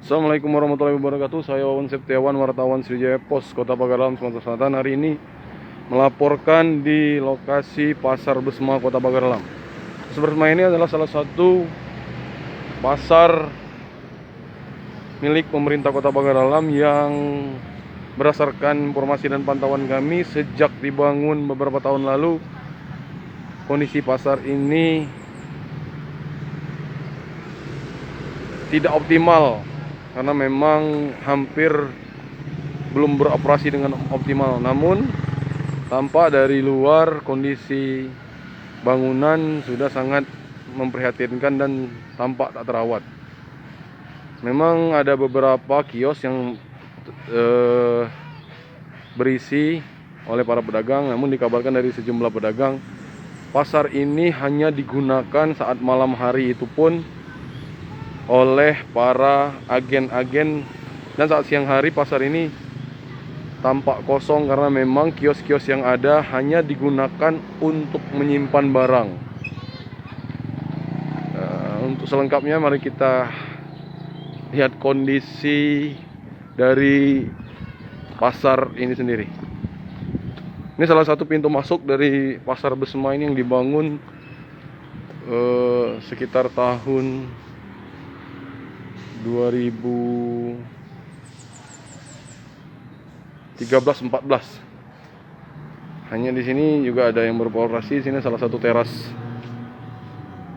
Assalamualaikum warahmatullahi wabarakatuh. Saya Wawan Septiawan, wartawan Sriwijaya Pos, Kota Pagar Alam, Sumatera Selatan. Hari ini melaporkan di lokasi Pasar Besma, Kota Pagar Alam. Pasar Besma ini adalah salah satu pasar milik pemerintah Kota Pagar Alam yang berdasarkan informasi dan pantauan kami sejak dibangun beberapa tahun lalu, kondisi pasar ini tidak optimal karena memang hampir belum beroperasi dengan optimal. Namun tampak dari luar kondisi bangunan sudah sangat memprihatinkan dan tampak tak terawat. Memang ada beberapa kios yang berisi oleh para pedagang, namun dikabarkan dari sejumlah pedagang pasar ini hanya digunakan saat malam hari, itu pun oleh para agen-agen, dan saat siang hari pasar ini tampak kosong karena memang kios-kios yang ada hanya digunakan untuk menyimpan barang. Untuk selengkapnya mari kita lihat kondisi dari pasar ini sendiri. Ini salah satu pintu masuk dari Pasar Besma ini yang dibangun sekitar tahun 2013-14. Hanya di sini juga ada yang beroperasi. Sini salah satu teras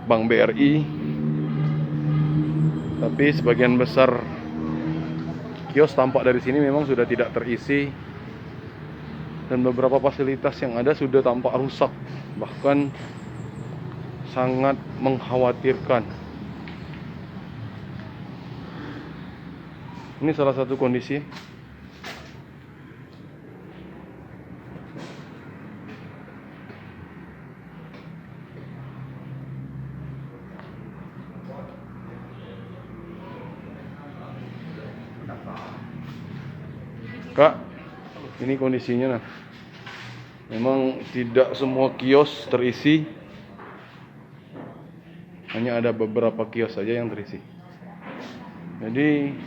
Bank BRI. Tapi sebagian besar kios tampak dari sini memang sudah tidak terisi, dan beberapa fasilitas yang ada sudah tampak rusak, bahkan sangat mengkhawatirkan. Ini salah satu kondisi. Kak, ini kondisinya nah. Memang tidak semua kios terisi. Hanya ada beberapa kios saja yang terisi. Jadi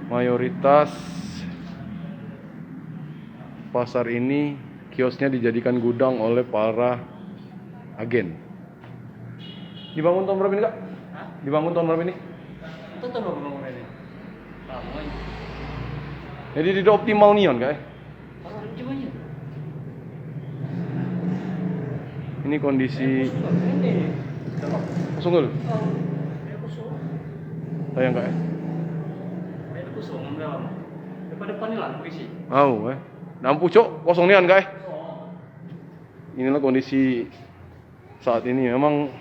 mayoritas pasar ini kiosnya dijadikan gudang oleh para agen. Dibangun tahun berapa ini, Kak? Dibangun tahun berapa ini? Itu tahun berapa bangunan ini? Lama ini. Jadi tidak optimal nion, Kak. Orang gimana? Ini kondisi Ini. kosong dulu. Ini kosong. Sayang, Kak. Ini kosong dalam. Depan ini lah polisi. Nampu cok, kosong nian, Kak. Inilah kondisi saat ini. Memang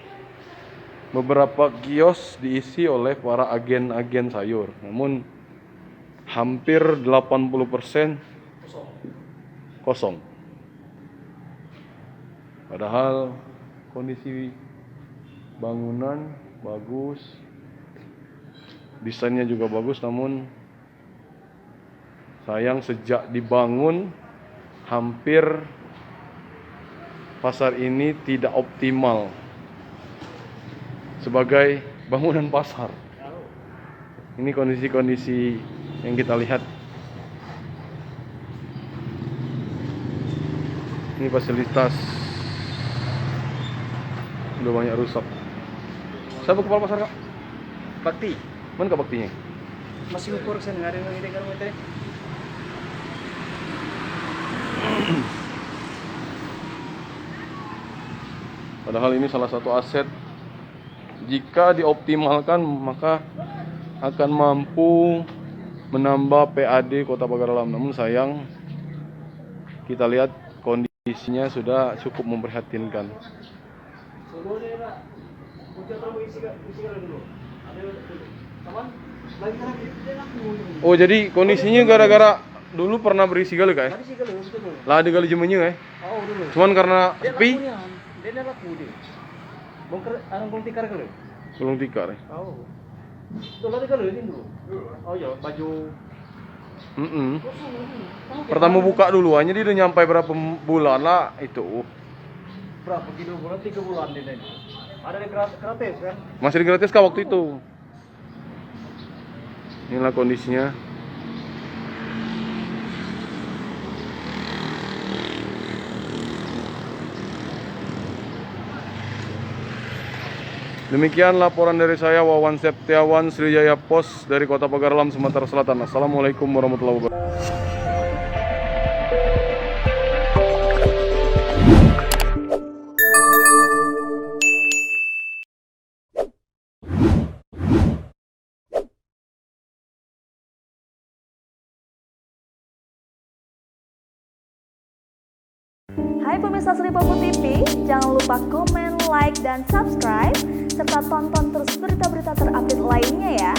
beberapa kios diisi oleh para agen-agen sayur. Namun hampir 80% kosong. Padahal kondisi bangunan bagus, desainnya juga bagus, namun sayang sejak dibangun hampir pasar ini tidak optimal sebagai bangunan pasar. Ini kondisi-kondisi yang kita lihat. Ini fasilitas udah banyak rusak. Siapa kepala pasar, Kak? Bakti. Mana Kak Baktinya? Masih ukur saya nggak ada yang ini kalau itu. Padahal ini salah satu aset, jika dioptimalkan maka akan mampu menambah PAD Kota Pagar Alam. Namun sayang, kita lihat kondisinya sudah cukup memprihatinkan. Oh, jadi kondisinya gara-gara dulu pernah berisi gali, Kak? Lah ada gali jemennya, Oh, dulu. Cuman karena sepi, Dia laku dia. Bongkar anong tikar kali. belum tikar. Oh. Itu lagi kali ini dulu. Oh ya, baju. Pertama buka dulu, hanya dia udah nyampe berapa bulan lah itu. Berapa kilo bulan? 3 bulan ini. Ada di gratis kan? Masih gratis kah waktu itu? Inilah kondisinya. Demikian laporan dari saya, Wawan Septiawan, Sriwijaya Pos dari Kota Pagarlam, Sumatera Selatan. Assalamualaikum warahmatullahi wabarakatuh. Hai pemirsa Sri Popo TV, jangan lupa komen, like, dan subscribe, serta tonton terus berita-berita terupdate lainnya ya.